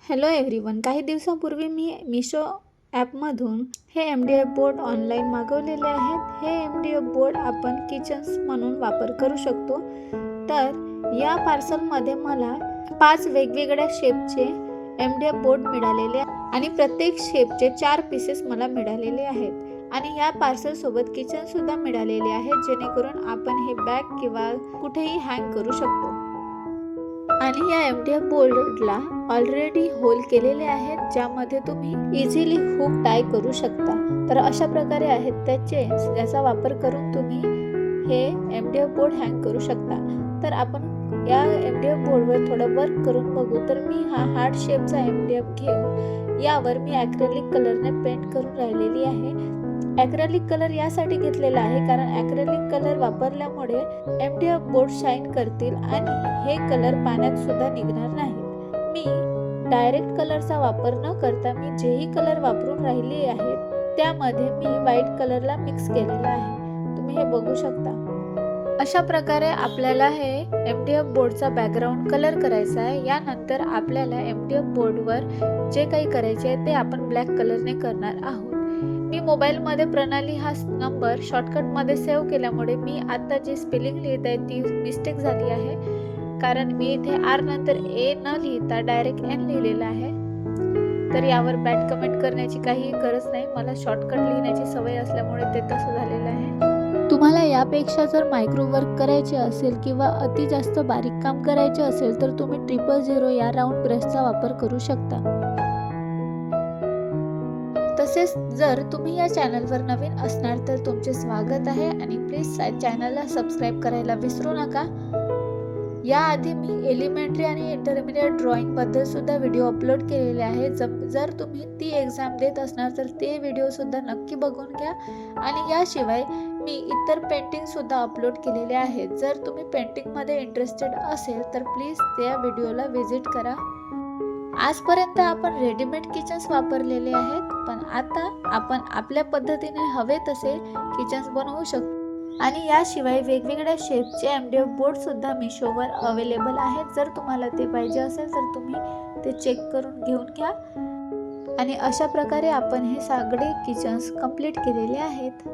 Hello everyone, काही दिवसांपूर्वी मी मिशो ॲपमधून हे MDF बोर्ड ऑनलाईन मागवलेले आहेत। हे MDF बोर्ड आपण किचन्स म्हणून वापर करू शकतो। तर या पार्सलमध्ये मला 5 वेगवेगळ्या शेपचे MDF बोर्ड मिळालेले आणि प्रत्येक शेपचे 4 पीसेस मला मिळालेले आहेत आणि या पार्सल सोबत किचन सुद्धा मिळालेले आहे, जेणेकरून आपण हे बॅग किंवा कुठेही हँग करू शकतो। आणि या MDF बोर्डला ऑलरेडी होल केलेले आहेत, ज्यामध्ये तुम्ही इझिली हुक टाय करू शकता। तर अशा प्रकारे आहेत त्याचे, ज्याचा वापर करून तुम्ही हे MDF बोर्ड हँग करू शकता। तर आपण या MDF बोर्डवर थोडं वर्क करून बघू। तर मी हा हार्ट शेपचा MDF घेऊन यावर मी ॲक्रेलिक कलरने पेंट करून राहिलेली आहे। ॲक्रेलिक कलर यासाठी घेतलेला आहे कारण ॲक्रेलिक कलर वापरल्यामुळे MDF बोर्ड शाईन करतील आणि हे कलर पाण्यात सुद्धा निघणार नाहीत। मी डायरेक्ट कलरचा वापर न करता मी जेही कलर वापरून राहिले आहेत त्यामध्ये मी व्हाईट कलरला मिक्स केलेला आहे, तुम्ही हे बघू शकता। अशा प्रकारे आपल्याला हे MDF बोर्डचा बॅकग्राऊंड कलर करायचा आहे। यानंतर आपल्याला MDF बोर्डवर जे काही करायचे आहे ते आपण ब्लॅक कलरने करणार आहोत। मी मोबाईलमध्ये प्रणाली हा नंबर शॉर्टकटमध्ये सेव्ह केल्यामुळे मी आता जी स्पेलिंग लिहित आहे ती मिस्टेक झाली आहे, कारण मी इथे आर नंतर ए न लिहिता डायरेक्ट एन लिहिलेला आहे। तर यावर बॅड कमेंट करण्याची काही गरज नाही, मला शॉर्टकट लिहिण्याची सवय असल्यामुळे ते तसं झालेलं आहे। तुम्हाला यापेक्षा जर मायक्रो वर्क करायचे असेल किंवा अति जास्त बारीक काम करायचे असेल तर तुम्ही 000 या राऊंड ब्रशचा वापर करू शकता। तसेच जर तुम्ही या चॅनलवर नवीन असणार तर तुमचे स्वागत आहे आणि प्लीज चॅनलला सबस्क्राईब करायला विसरू नका। याआधी मी एलिमेंटरी आणि इंटरमिडिएट ड्रॉइंग बद्दल सुद्धा व्हिडिओ अपलोड केलेले आहेत। जर तुम्ही ती एक्झाम देत असणार तर ते व्हिडिओ सुद्धा नक्की बघून घ्या। आणि याशिवाय मी इतर पेंटिंग सुद्धा अपलोड केलेले आहेत। जर तुम्ही पेंटिंगमध्ये इंटरेस्टेड असेल तर प्लीज त्या व्हिडिओला व्हिजिट करा। आजपर्यंत आपण रेडीमेड किचन्स वापरलेले आहेत, पण आता आपण आपल्या पद्धतीने हवे तसे किचन्स बनवू शकतो। आणि याशिवाय वेगवेगळ्या शेपचे MDF बोर्ड सुद्धा मिशोवर अवेलेबल आहेत। जर तुम्हाला ते पाहिजे असेल तर तुम्ही ते चेक करून घेऊन घ्या। आणि अशा प्रकारे आपण हे सगळे किचन्स कंप्लीट केलेले आहेत।